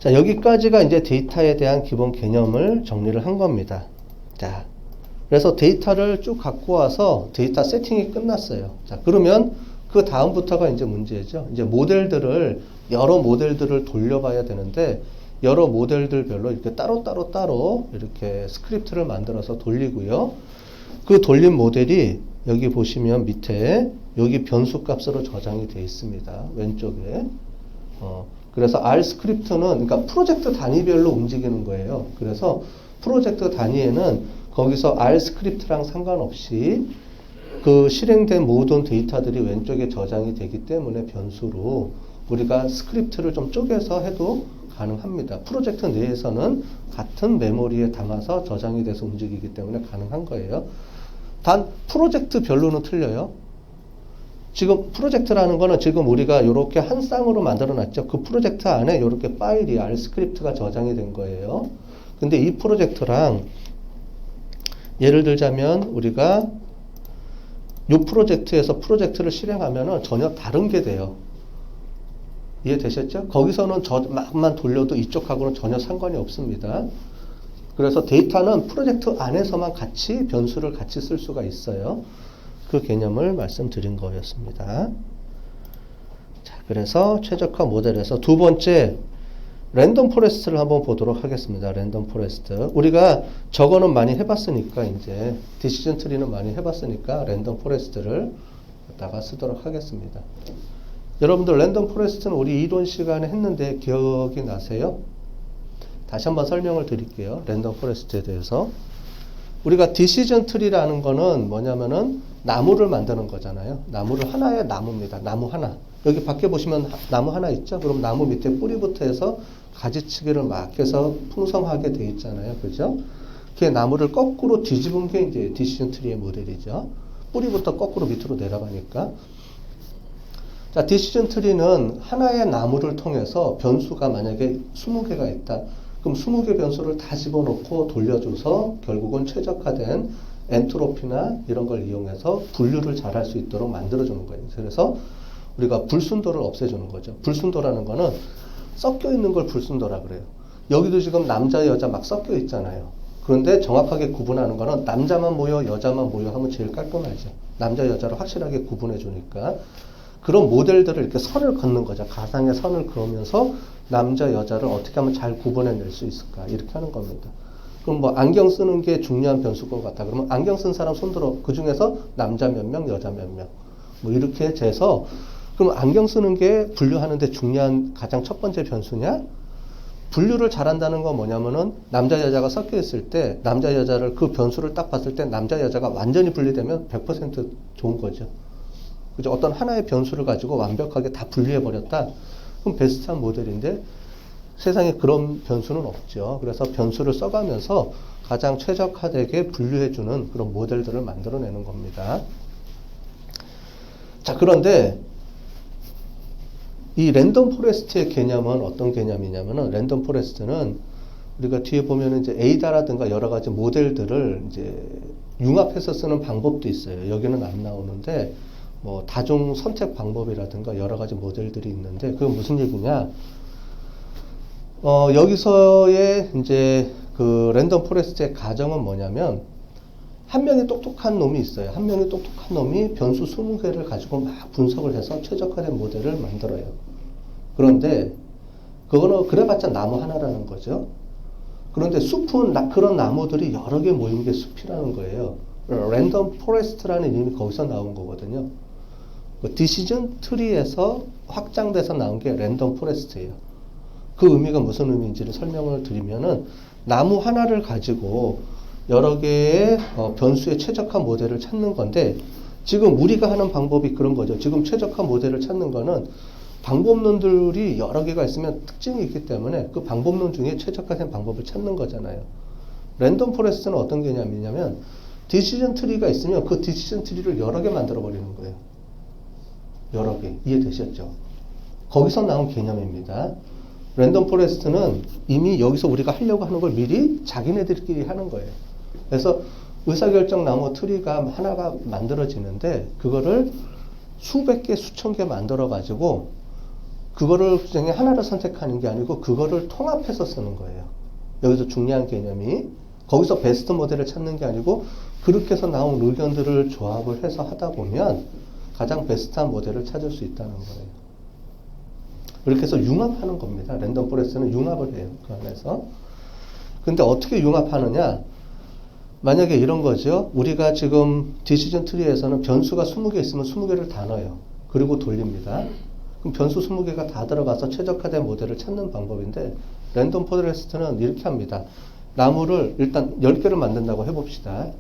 자, 여기까지가 이제 데이터에 대한 기본 개념을 정리를 한 겁니다. 자, 그래서 데이터를 쭉 갖고 와서 데이터 세팅이 끝났어요. 자, 그러면 그 다음부터가 이제 문제죠. 이제 여러 모델들을 돌려봐야 되는데, 여러 모델들별로 이렇게 따로 이렇게 스크립트를 만들어서 돌리고요. 그 돌린 모델이 여기 보시면 밑에 여기 변수 값으로 저장이 되어 있습니다. 왼쪽에. 그래서 R 스크립트는, 그러니까 프로젝트 단위별로 움직이는 거예요. 그래서 프로젝트 단위에는 거기서 R 스크립트랑 상관없이 그 실행된 모든 데이터들이 왼쪽에 저장이 되기 때문에 변수로 우리가 스크립트를 좀 쪼개서 해도 가능합니다. 프로젝트 내에서는 같은 메모리에 담아서 저장이 돼서 움직이기 때문에 가능한 거예요. 단 프로젝트별로는 틀려요. 지금 프로젝트라는 거는 지금 우리가 이렇게 한 쌍으로 만들어 놨죠. 그 프로젝트 안에 이렇게 파일이 R 스크립트가 저장이 된 거예요. 근데 이 프로젝트랑 예를 들자면 우리가 이 프로젝트에서 프로젝트를 실행하면은 전혀 다른 게 돼요. 이해되셨죠? 거기서는 막만 돌려도 이쪽하고는 전혀 상관이 없습니다. 그래서 데이터는 프로젝트 안에서만 같이 변수를 같이 쓸 수가 있어요. 그 개념을 말씀드린 거였습니다. 자, 그래서 최적화 모델에서 두 번째 랜덤 포레스트를 한번 보도록 하겠습니다. 랜덤 포레스트. 우리가 저거는 많이 해봤으니까 이제 디시전 트리는 많이 해봤으니까 랜덤 포레스트를 갖다가 쓰도록 하겠습니다. 여러분들 랜덤 포레스트는 우리 이론 시간에 했는데 기억이 나세요? 다시 한번 설명을 드릴게요. 랜덤 포레스트에 대해서. 우리가 디시전 트리라는 거는 뭐냐면은 나무를 만드는 거잖아요. 나무를 하나의 나무입니다. 나무 하나. 여기 밖에 보시면 나무 하나 있죠? 그럼 나무 밑에 뿌리부터 해서 가지치기를 막 해서 풍성하게 돼 있잖아요. 그죠? 그 나무를 거꾸로 뒤집은 게 이제 디시전 트리의 모델이죠. 뿌리부터 거꾸로 밑으로 내려가니까. 자, 디시전 트리는 하나의 나무를 통해서 변수가 만약에 20개가 있다. 그럼 20개 변수를 다 집어넣고 돌려줘서 결국은 최적화된 엔트로피나 이런 걸 이용해서 분류를 잘 할 수 있도록 만들어주는 거예요. 그래서 우리가 불순도를 없애주는 거죠. 불순도라는 거는 섞여 있는 걸 불순도라 그래요. 여기도 지금 남자, 여자 막 섞여 있잖아요. 그런데 정확하게 구분하는 거는 남자만 모여, 여자만 모여 하면 제일 깔끔하죠. 남자, 여자를 확실하게 구분해 주니까. 그런 모델들을 이렇게 선을 긋는 거죠. 가상의 선을 그으면서 남자, 여자를 어떻게 하면 잘 구분해낼 수 있을까. 이렇게 하는 겁니다. 그럼 뭐 안경 쓰는 게 중요한 변수일 것 같다. 그러면 안경 쓴 사람 손들어. 그 중에서 남자 몇 명, 여자 몇 명. 뭐 이렇게 재서 그럼 안경 쓰는 게 분류하는데 중요한 가장 첫 번째 변수냐? 분류를 잘한다는 건 뭐냐면은 남자, 여자가 섞여 있을 때 남자, 여자를 그 변수를 딱 봤을 때 남자, 여자가 완전히 분리되면 100% 좋은 거죠. 그죠? 어떤 하나의 변수를 가지고 완벽하게 다 분리해버렸다? 그럼 베스트한 모델인데 세상에 그런 변수는 없죠. 그래서 변수를 써가면서 가장 최적화되게 분류해주는 그런 모델들을 만들어내는 겁니다. 자, 그런데 이 랜덤 포레스트의 개념은 어떤 개념이냐면은 랜덤 포레스트는 우리가 뒤에 보면은 이제 에이다라든가 여러 가지 모델들을 이제 융합해서 쓰는 방법도 있어요. 여기는 안 나오는데 뭐 다중 선택 방법이라든가 여러 가지 모델들이 있는데 그건 무슨 얘기냐? 여기서의 이제 그 랜덤 포레스트의 가정은 뭐냐면 한 명이 똑똑한 놈이 있어요. 한 명이 똑똑한 놈이 변수 20개를 가지고 막 분석을 해서 최적화된 모델을 만들어요. 그런데 그거는 그래봤자 나무 하나라는 거죠. 그런데 숲은 그런 나무들이 여러 개 모인 게 숲이라는 거예요. 랜덤 포레스트라는 이름이 거기서 나온 거거든요. 그 디시전 트리에서 확장돼서 나온 게 랜덤 포레스트예요. 그 의미가 무슨 의미인지를 설명을 드리면은 나무 하나를 가지고 여러 개의 변수의 최적화 모델을 찾는 건데 지금 우리가 하는 방법이 그런 거죠. 지금 최적화 모델을 찾는 거는 방법론들이 여러 개가 있으면 특징이 있기 때문에 그 방법론 중에 최적화된 방법을 찾는 거잖아요. 랜덤 포레스트는 어떤 개념이냐면 디시전 트리가 있으면 그 디시전 트리를 여러 개 만들어 버리는 거예요. 여러 개. 이해되셨죠? 거기서 나온 개념입니다. 랜덤 포레스트는 이미 여기서 우리가 하려고 하는 걸 미리 자기네들끼리 하는 거예요. 그래서 의사결정 나무 트리가 하나가 만들어지는데 그거를 수백 개, 수천 개 만들어 가지고 그거를 중에 하나를 선택하는 게 아니고 그거를 통합해서 쓰는 거예요. 여기서 중요한 개념이 거기서 베스트 모델을 찾는 게 아니고 그렇게 해서 나온 의견들을 조합을 해서 하다 보면 가장 베스트한 모델을 찾을 수 있다는 거예요. 그렇게 해서 융합하는 겁니다. 랜덤 포레스트는 융합을 해요. 그 안에서. 근데 어떻게 융합하느냐? 만약에 이런 거죠. 우리가 지금 디시전 트리에서는 변수가 20개 있으면 20개를 다 넣어요. 그리고 돌립니다. 그럼 변수 20개가 다 들어가서 최적화된 모델을 찾는 방법인데 랜덤 포레스트는 이렇게 합니다. 나무를 일단 10개를 만든다고 해봅시다.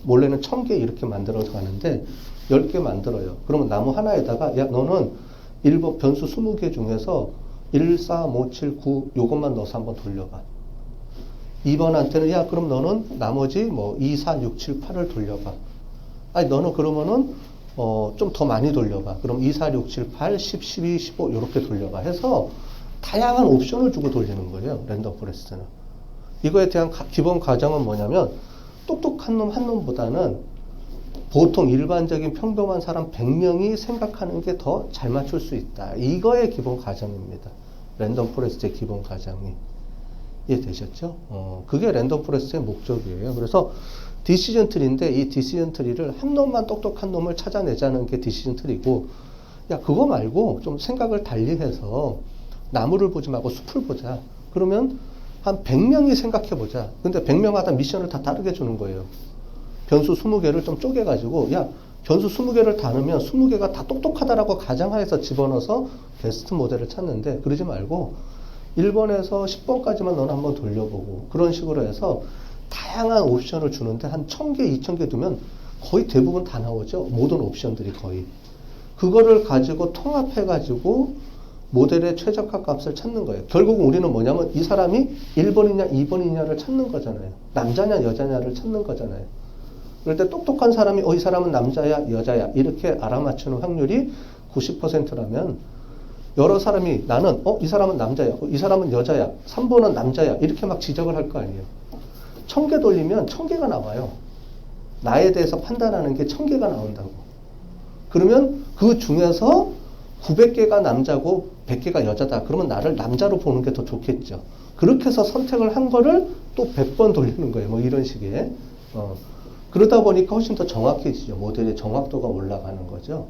원래는 1000개 이렇게 만들어서 가는데 10개 만들어요. 그러면 나무 하나에다가 야 너는 1번 변수 20개 중에서 1, 4, 5, 7, 9 요것만 넣어서 한번 돌려봐. 2번한테는 야 그럼 너는 나머지 뭐 2, 4, 6, 7, 8을 돌려봐. 아니 너는 그러면은 좀 더 많이 돌려봐. 그럼 2, 4, 6, 7, 8, 10, 12, 15 이렇게 돌려봐 해서 다양한 옵션을 주고 돌리는 거예요. 랜덤 포레스트는. 이거에 대한 기본 과정은 뭐냐면 똑똑한 놈 한 놈보다는 보통 일반적인 평범한 사람 100명이 생각하는 게 더 잘 맞출 수 있다. 이거의 기본 과정입니다. 랜덤 포레스트의 기본 과정이. 이해되셨죠? 그게 랜덤 포레스트의 목적이에요. 그래서 디시전 트리인데 이 디시전 트리를 한 놈만 똑똑한 놈을 찾아내자는 게 디시전 트리고 야 그거 말고 좀 생각을 달리해서 나무를 보지 말고 숲을 보자. 그러면 한 100명이 생각해보자. 근데 100명마다 미션을 다 다르게 주는 거예요. 변수 20개를 좀 쪼개가지고 야 변수 20개를 다 넣으면 20개가 다 똑똑하다라고 가정하에서 집어넣어서 베스트 모델을 찾는데 그러지 말고 1번에서 10번까지만 너는 한번 돌려보고 그런 식으로 해서 다양한 옵션을 주는데 한 1000개, 2000개 두면 거의 대부분 다 나오죠. 모든 옵션들이 거의. 그거를 가지고 통합해가지고 모델의 최적화 값을 찾는 거예요. 결국은 우리는 뭐냐면 이 사람이 1번이냐 2번이냐를 찾는 거잖아요. 남자냐 여자냐를 찾는 거잖아요. 그럴 때 똑똑한 사람이 이 사람은 남자야 여자야 이렇게 알아맞추는 확률이 90%라면 여러 사람이 나는 이 사람은 남자야 이 사람은 여자야 3번은 남자야 이렇게 막 지적을 할 거 아니에요. 1000개 돌리면 1000개가 나와요. 나에 대해서 판단하는 게 1000개가 나온다고. 그러면 그 중에서 900개가 남자고 100개가 여자다. 그러면 나를 남자로 보는 게 더 좋겠죠. 그렇게 해서 선택을 한 거를 또 100번 돌리는 거예요. 뭐 이런 식의. 그러다 보니까 훨씬 더 정확해지죠. 모델의 정확도가 올라가는 거죠.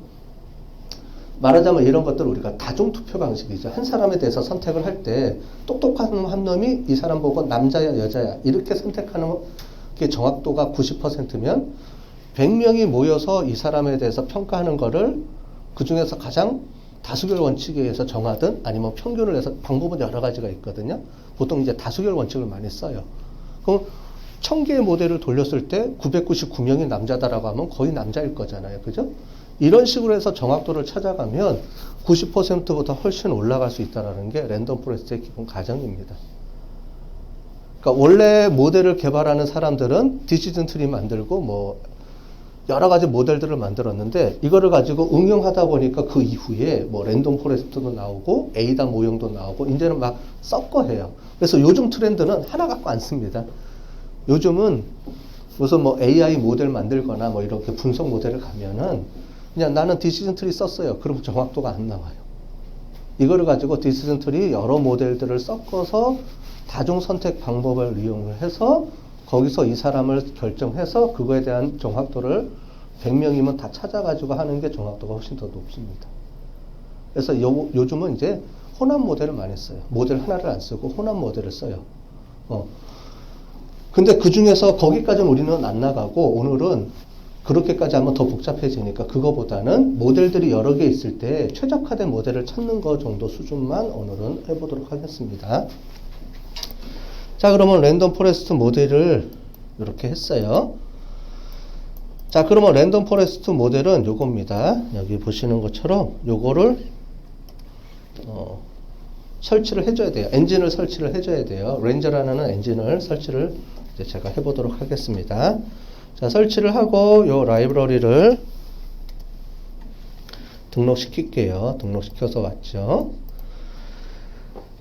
말하자면 이런 것들 우리가 다중투표 방식이죠. 한 사람에 대해서 선택을 할 때 똑똑한 한 놈이 이 사람 보고 남자야 여자야 이렇게 선택하는 게 정확도가 90%면 100명이 모여서 이 사람에 대해서 평가하는 거를 그 중에서 가장 다수결 원칙에 의해서 정하든 아니면 평균을 해서 방법은 여러 가지가 있거든요. 보통 이제 다수결 원칙을 많이 써요. 그럼 1000개의 모델을 돌렸을 때 999명이 남자다라고 하면 거의 남자일 거잖아요. 그죠? 이런 식으로 해서 정확도를 찾아가면 90%보다 훨씬 올라갈 수 있다는 게 랜덤 포레스트의 기본 가정입니다. 그러니까 원래 모델을 개발하는 사람들은 디시전 트리 만들고 뭐 여러 가지 모델들을 만들었는데 이거를 가지고 응용하다 보니까 그 이후에 뭐 랜덤 포레스트도 나오고 에이다 모형도 나오고 이제는 막 섞어 해요. 그래서 요즘 트렌드는 하나 갖고 안 씁니다. 요즘은 무슨 뭐 AI 모델 만들거나 뭐 이렇게 분석 모델을 가면은 그냥 나는 디시전 트리 썼어요. 그럼 정확도가 안 나와요. 이거를 가지고 디시전 트리 여러 모델들을 섞어서 다중 선택 방법을 이용을 해서 거기서 이 사람을 결정해서 그거에 대한 정확도를 100명이면 다 찾아가지고 하는 게 정확도가 훨씬 더 높습니다. 그래서 요즘은 이제 혼합 모델을 많이 써요. 모델 하나를 안 쓰고 혼합 모델을 써요. 근데 그 중에서 거기까지는 우리는 안 나가고 오늘은 그렇게까지 하면 더 복잡해지니까 그거보다는 모델들이 여러 개 있을 때 최적화된 모델을 찾는 거 정도 수준만 오늘은 해보도록 하겠습니다. 자, 그러면 랜덤 포레스트 모델을 이렇게 했어요. 자, 그러면 랜덤 포레스트 모델은 요겁니다. 여기 보시는 것처럼 요거를 설치를 해줘야 돼요. 엔진을 설치를 해줘야 돼요. 렌저라는 엔진을 설치를 이제 제가 해보도록 하겠습니다. 자, 설치를 하고 요 라이브러리를 등록시킬게요. 등록시켜서 왔죠.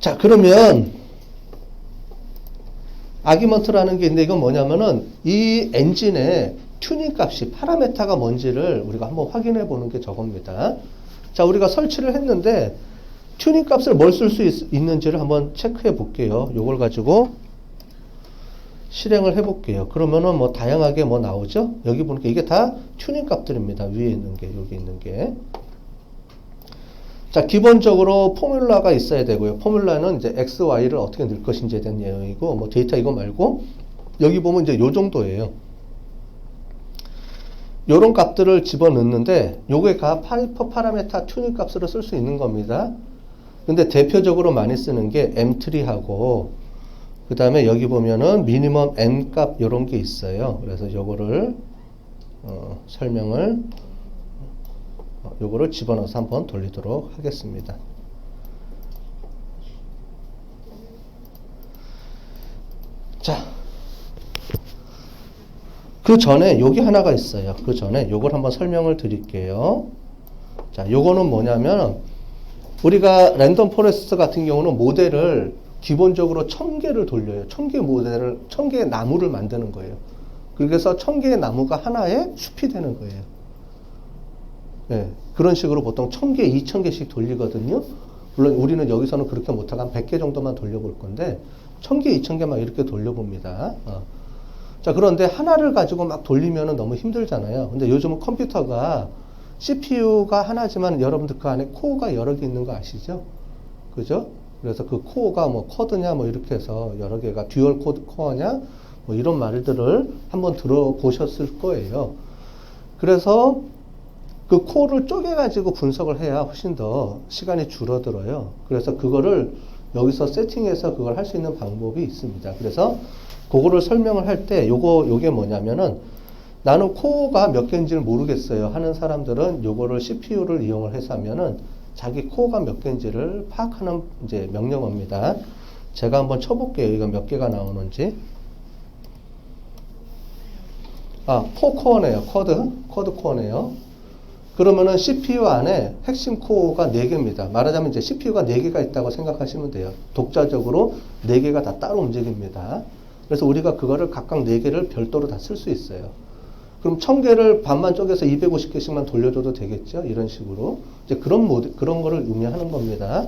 자, 그러면 아규먼트라는 게 있는데 이건 뭐냐면은 이 엔진의 튜닝 값이 파라메타가 뭔지를 우리가 한번 확인해 보는 게 저겁니다. 자, 우리가 설치를 했는데 튜닝 값을 뭘 쓸 수 있는지를 한번 체크해 볼게요. 요걸 가지고 실행을 해 볼게요. 그러면은 뭐 다양하게 뭐 나오죠? 여기 보니까 이게 다 튜닝 값들입니다. 위에 있는 게, 여기 있는 게. 자, 기본적으로 포뮬라가 있어야 되고요. 포뮬라는 이제 x, y를 어떻게 넣을 것인지에 대한 내용이고, 뭐 데이터 이거 말고, 여기 보면 이제 요 정도예요. 요런 값들을 집어넣는데, 요게가 파이퍼 파라메타 튜닝 값으로 쓸 수 있는 겁니다. 근데 대표적으로 많이 쓰는 게 m트리하고, 그 다음에 여기 보면은 미니멈 m 값 요런 게 있어요. 그래서 요거를, 설명을, 요거를 집어넣어서 한번 돌리도록 하겠습니다. 자, 그 전에 여기 하나가 있어요. 그 전에 요걸 한번 설명을 드릴게요. 자, 요거는 뭐냐면 우리가 랜덤 포레스트 같은 경우는 모델을 기본적으로 1000개를 돌려요. 1000개 모델을, 1000개의 나무를 만드는 거예요. 그래서 1000개의 나무가 하나의 숲이 되는 거예요. 네, 그런 식으로 보통 1000개, 2000개씩 돌리거든요. 물론 우리는 여기서는 그렇게 못하고 한 100개 정도만 돌려볼 건데 1000개, 2000개 막 이렇게 돌려봅니다. 자, 그런데 하나를 가지고 막 돌리면 너무 힘들잖아요. 근데 요즘은 컴퓨터가 CPU가 하나지만 여러분들 그 안에 코어가 여러 개 있는 거 아시죠? 그죠? 그래서 그 코어가 뭐 쿼드냐 뭐 이렇게 해서 여러 개가 듀얼 코어냐 뭐 이런 말들을 한번 들어보셨을 거예요. 그래서 그 코어를 쪼개가지고 분석을 해야 훨씬 더 시간이 줄어들어요. 그래서 그거를 여기서 세팅해서 그걸 할 수 있는 방법이 있습니다. 그래서 그거를 설명을 할 때 요게 뭐냐면은 나는 코어가 몇 개인지를 모르겠어요 하는 사람들은 요거를 CPU를 이용을 해서 하면은 자기 코어가 몇 개인지를 파악하는 이제 명령어입니다. 제가 한번 쳐볼게요. 이거 몇 개가 나오는지. 4코어네요. 쿼드 코어네요. 그러면은 CPU 안에 핵심 코어가 4개입니다. 말하자면 이제 CPU가 4개가 있다고 생각하시면 돼요. 독자적으로 4개가 다 따로 움직입니다. 그래서 우리가 그거를 각각 4개를 별도로 다 쓸 수 있어요. 그럼 1000개를 반만 쪼개서 250개씩만 돌려줘도 되겠죠? 이런 식으로. 이제 그런 거를 의미하는 겁니다.